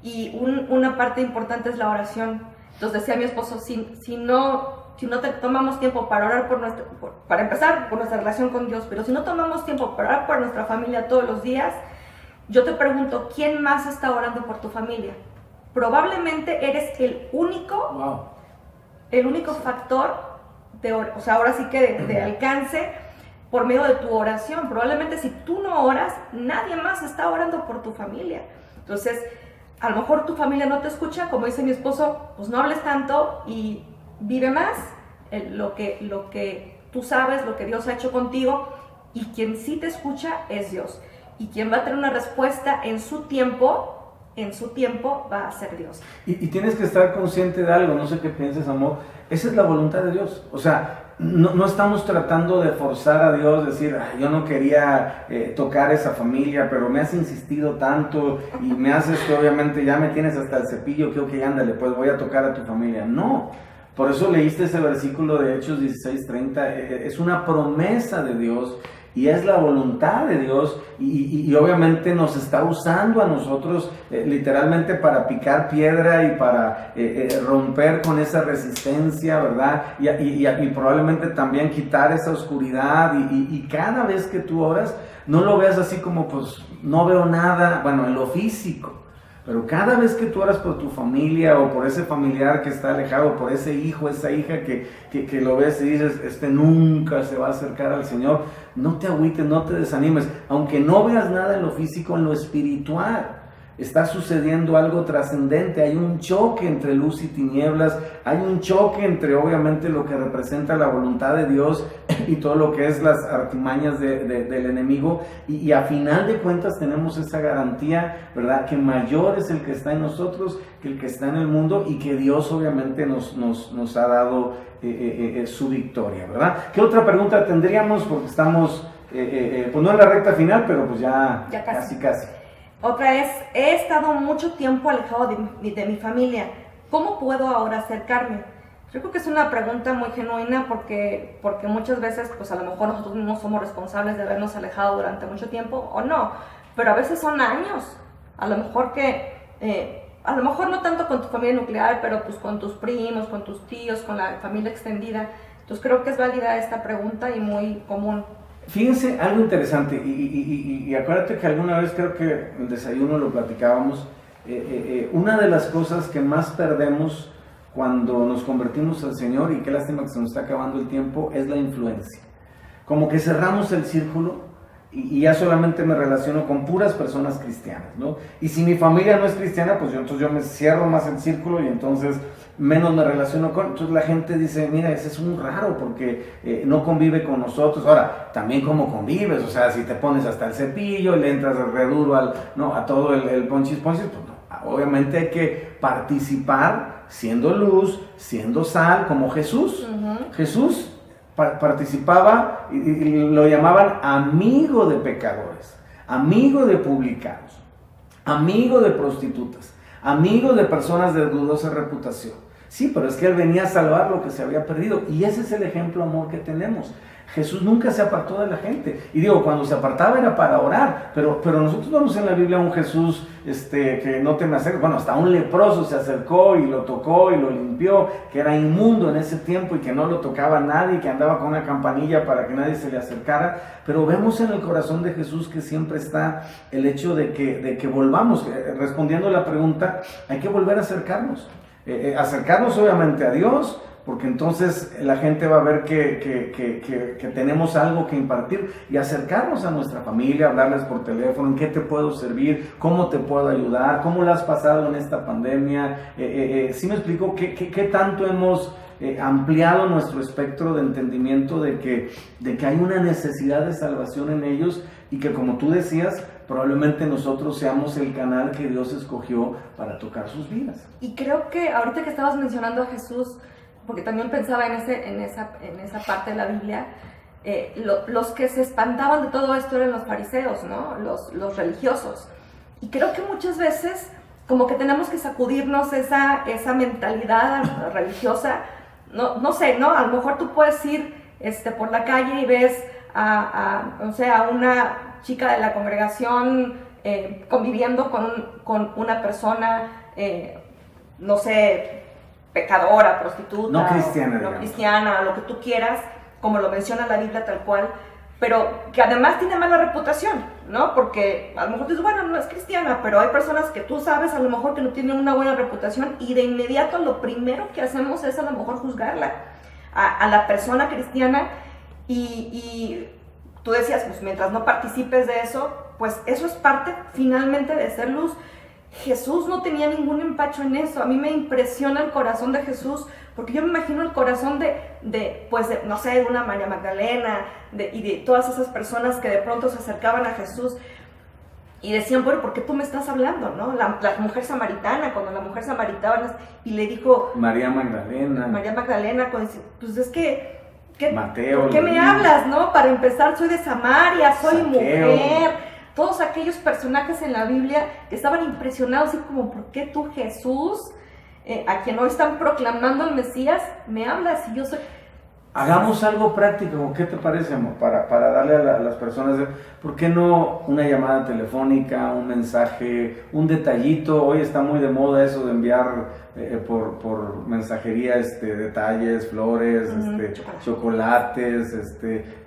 Y una parte importante es la oración. Entonces decía mi esposo, si no te tomamos tiempo para orar para empezar por nuestra relación con Dios, pero si no tomamos tiempo para orar por nuestra familia todos los días, yo te pregunto, ¿quién más está orando por tu familia? Probablemente eres el único factor o sea, ahora sí que de alcance por medio de tu oración. Probablemente si tú no oras, nadie más está orando por tu familia. Entonces, a lo mejor tu familia no te escucha, como dice mi esposo, pues no hables tanto y vive más lo que tú sabes, lo que Dios ha hecho contigo, y quien sí te escucha es Dios. Y quien va a tener una respuesta en su tiempo va a ser Dios. Y tienes que estar consciente de algo, no sé qué pienses, amor, esa es la voluntad de Dios. O sea, no estamos tratando de forzar a Dios, decir, yo no quería tocar esa familia, pero me has insistido tanto y me haces que obviamente ya me tienes hasta el cepillo, que ok, ándale, pues voy a tocar a tu familia. No, por eso leíste ese versículo de Hechos 16:30, es una promesa de Dios. Y es la voluntad de Dios y obviamente nos está usando a nosotros literalmente para picar piedra y para romper con esa resistencia, ¿verdad? Y probablemente también quitar esa oscuridad y cada vez que tú oras, no lo veas así como pues no veo nada, bueno, en lo físico. Pero cada vez que tú oras por tu familia o por ese familiar que está alejado, por ese hijo, esa hija que lo ves y dices, nunca se va a acercar al Señor, no te agüites, no te desanimes. Aunque no veas nada en lo físico, en lo espiritual está sucediendo algo trascendente. Hay un choque entre luz y tinieblas, hay un choque entre obviamente lo que representa la voluntad de Dios y todo lo que es las artimañas del enemigo, y a final de cuentas tenemos esa garantía, ¿verdad? Que mayor es el que está en nosotros que el que está en el mundo, y que Dios obviamente nos ha dado su victoria, ¿verdad? ¿Qué otra pregunta tendríamos? Porque estamos pues no en la recta final, pero pues ya casi. Otra es, he estado mucho tiempo alejado de mi familia. ¿Cómo puedo ahora acercarme? Yo creo que es una pregunta muy genuina porque muchas veces, pues a lo mejor nosotros mismos somos responsables de habernos alejado durante mucho tiempo o no, pero a veces son años. A lo mejor a lo mejor no tanto con tu familia nuclear, pero pues con tus primos, con tus tíos, con la familia extendida. Entonces creo que es válida esta pregunta y muy común. Fíjense algo interesante, y acuérdate que alguna vez creo que en el desayuno lo platicábamos, una de las cosas que más perdemos cuando nos convertimos al Señor, y qué lástima que se nos está acabando el tiempo, es la influencia. Como que cerramos el círculo y ya solamente me relaciono con puras personas cristianas, ¿no? Y si mi familia no es cristiana, pues entonces yo me cierro más el círculo y entonces menos me relaciono con. Entonces la gente dice, mira, ese es un raro porque no convive con nosotros. Ahora, también cómo convives, o sea, si te pones hasta el cepillo y le entras re duro a todo el ponchis, pues no. Obviamente hay que participar siendo luz, siendo sal, como Jesús. Uh-huh. Jesús participaba y lo llamaban amigo de pecadores, amigo de publicanos, amigo de prostitutas, amigo de personas de dudosa reputación. Sí, pero es que Él venía a salvar lo que se había perdido, y ese es el ejemplo, amor, que tenemos. Jesús nunca se apartó de la gente, y digo, cuando se apartaba era para orar, pero nosotros vemos en la Biblia a un Jesús que no te me acerques. Bueno, hasta un leproso se acercó y lo tocó y lo limpió, que era inmundo en ese tiempo y que no lo tocaba nadie, que andaba con una campanilla para que nadie se le acercara. Pero vemos en el corazón de Jesús que siempre está el hecho de que volvamos, respondiendo a la pregunta, hay que volver a acercarnos, acercarnos obviamente a Dios, porque entonces la gente va a ver que tenemos algo que impartir, y acercarnos a nuestra familia, hablarles por teléfono, en qué te puedo servir, cómo te puedo ayudar, cómo la has pasado en esta pandemia. ¿Sí me explico? ¿Qué tanto hemos ampliado nuestro espectro de entendimiento de que hay una necesidad de salvación en ellos, y que, como tú decías, probablemente nosotros seamos el canal que Dios escogió para tocar sus vidas? Y creo que ahorita que estabas mencionando a Jesús, porque también pensaba en esa parte de la Biblia, los que se espantaban de todo esto eran los fariseos, ¿no? Los religiosos. Y creo que muchas veces como que tenemos que sacudirnos esa mentalidad religiosa. No sé, ¿no? A lo mejor tú puedes ir por la calle y ves o sea, a una chica de la congregación conviviendo con una persona, no sé, pecadora, prostituta, no cristiana, no cristiana, lo que tú quieras, como lo menciona la Biblia tal cual, pero que además tiene mala reputación, ¿no? Porque a lo mejor dices, bueno, no es cristiana, pero hay personas que tú sabes a lo mejor que no tienen una buena reputación y de inmediato lo primero que hacemos es a lo mejor juzgarla a la persona cristiana y tú decías, pues mientras no participes de eso, pues eso es parte finalmente de ser luz. Jesús no tenía ningún empacho en eso. A mí me impresiona el corazón de Jesús, porque yo me imagino el corazón pues, no sé, de una María Magdalena y de todas esas personas que de pronto se acercaban a Jesús y decían, bueno, ¿por qué tú me estás hablando? ¿No? La mujer samaritana, cuando la mujer samaritana y le dijo... María Magdalena, pues es que... Mateo, ¿por qué me hablas, no? Para empezar, soy de Samaria, soy mujer. Todos aquellos personajes en la Biblia que estaban impresionados, así como, ¿por qué tú, Jesús, a quien hoy están proclamando el Mesías, me hablas y yo soy... Hagamos algo práctico, ¿qué te parece, amor? Para darle a las personas, ¿por qué no una llamada telefónica, un mensaje, un detallito? Hoy está muy de moda eso de enviar por mensajería detalles, flores, chocolates,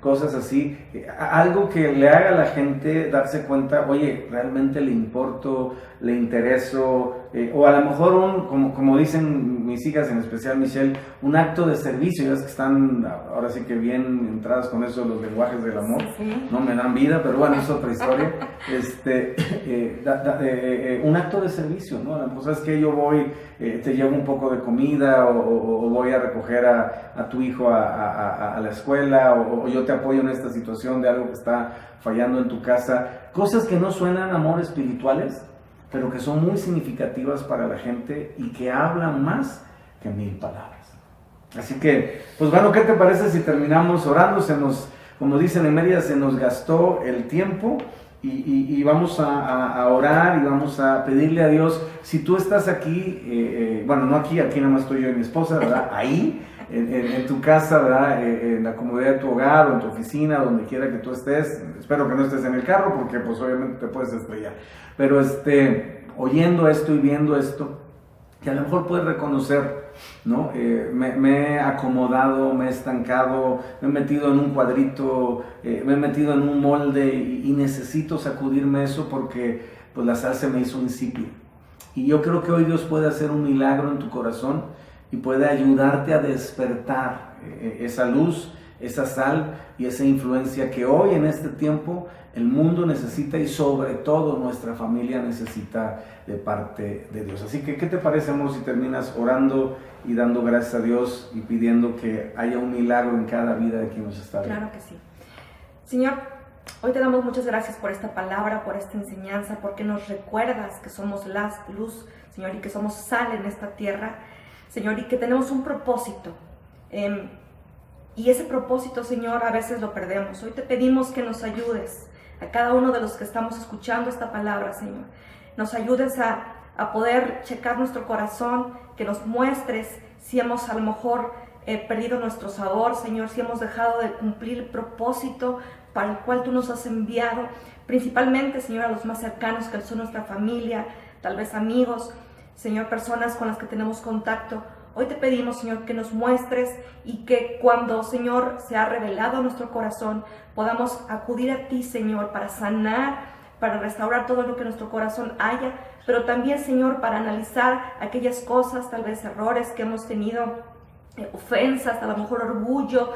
cosas así. Algo que le haga a la gente darse cuenta, oye, realmente le importo, le intereso, o a lo mejor como dicen mis hijas, en especial Michelle, un acto de servicio. Ya es que están ahora sí que bien entradas con eso, los lenguajes del amor, sí. No me dan vida, pero bueno, es otra historia. Un acto de servicio, ¿no? A lo mejor, ¿sabes qué? Yo voy, te llevo un poco de comida, o voy a recoger a tu hijo a la escuela, o yo te apoyo en esta situación de algo que está fallando en tu casa. Cosas que no suenan amor espirituales, pero que son muy significativas para la gente y que hablan más que 1000 palabras. Así que, pues bueno, ¿qué te parece si terminamos orando? Como dicen en Mérida, se nos gastó el tiempo y vamos a orar y vamos a pedirle a Dios. Si tú estás aquí, bueno, no aquí nada más estoy yo y mi esposa, ¿verdad? Ahí, en tu casa, ¿verdad? En la comodidad de tu hogar o en tu oficina, donde quiera que tú estés. Espero que no estés en el carro porque pues obviamente te puedes estrellar. Pero oyendo esto y viendo esto, que a lo mejor puedes reconocer, ¿no? Me he acomodado, me he estancado, me he metido en un cuadrito, me he metido en un molde y necesito sacudirme eso porque pues la sal se me hizo insípida. Y yo creo que hoy Dios puede hacer un milagro en tu corazón y puede ayudarte a despertar esa luz, esa sal y esa influencia que hoy en este tiempo el mundo necesita y sobre todo nuestra familia necesita de parte de Dios. Así que, ¿qué te parece, amor, si terminas orando y dando gracias a Dios y pidiendo que haya un milagro en cada vida de quien nos está viendo? Claro que sí. Señor, hoy te damos muchas gracias por esta palabra, por esta enseñanza, porque nos recuerdas que somos la luz, Señor, y que somos sal en esta tierra, Señor, y que tenemos un propósito. Y ese propósito, Señor, a veces lo perdemos. Hoy te pedimos que nos ayudes a cada uno de los que estamos escuchando esta palabra, Señor. Nos ayudes a poder checar nuestro corazón, que nos muestres si hemos a lo mejor perdido nuestro sabor, Señor, si hemos dejado de cumplir el propósito para el cual tú nos has enviado, principalmente, Señor, a los más cercanos, que son nuestra familia, tal vez amigos, Señor, personas con las que tenemos contacto. Hoy te pedimos, Señor, que nos muestres y que cuando, Señor, se ha revelado nuestro corazón, podamos acudir a ti, Señor, para sanar, para restaurar todo lo que nuestro corazón haya, pero también, Señor, para analizar aquellas cosas, tal vez errores que hemos tenido, ofensas, a lo mejor orgullo,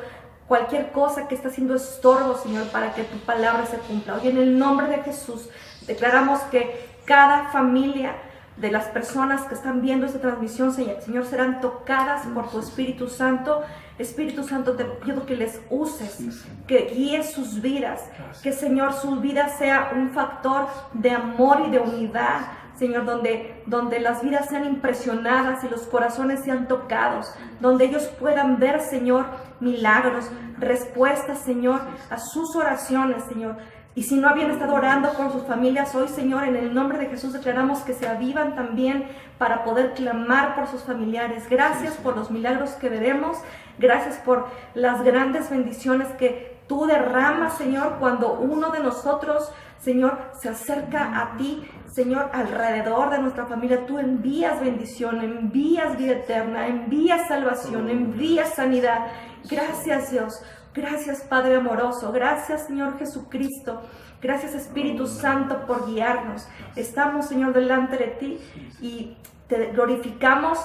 cualquier cosa que está siendo estorbo, Señor, para que tu palabra se cumpla. Hoy en el nombre de Jesús declaramos que cada familia de las personas que están viendo esta transmisión, Señor, serán tocadas por tu Espíritu Santo. Espíritu Santo, te pido que les uses, que guíes sus vidas, que, Señor, su vida sea un factor de amor y de unidad, Señor, donde las vidas sean impresionadas y los corazones sean tocados, donde ellos puedan ver, Señor, milagros, respuestas, Señor, a sus oraciones, Señor. Y si no habían estado orando por sus familias, hoy, Señor, en el nombre de Jesús declaramos que se avivan también para poder clamar por sus familiares. Gracias por los milagros que veremos. Gracias por las grandes bendiciones que tú derramas, Señor, cuando uno de nosotros, Señor, se acerca a ti, Señor, alrededor de nuestra familia. Tú envías bendición, envías vida eterna, envías salvación, envías sanidad. Gracias, Dios. Gracias, Padre amoroso. Gracias, Señor Jesucristo. Gracias, Espíritu Santo, por guiarnos. Estamos, Señor, delante de ti y te glorificamos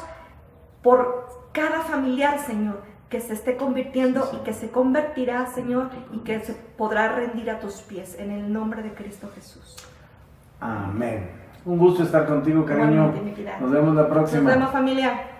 por cada familiar, Señor, que se esté convirtiendo y que se convertirá, Señor, y que se podrá rendir a tus pies, en el nombre de Cristo Jesús. Amén. Un gusto estar contigo, cariño. Nos vemos la próxima. Nos vemos, familia.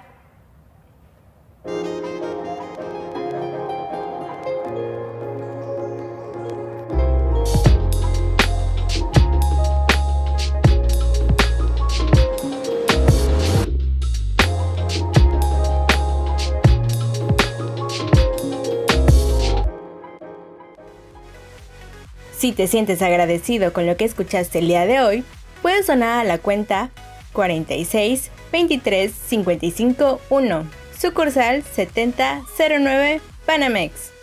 Si te sientes agradecido con lo que escuchaste el día de hoy, puedes donar a la cuenta 46 23 55 1, sucursal 7009 Banamex.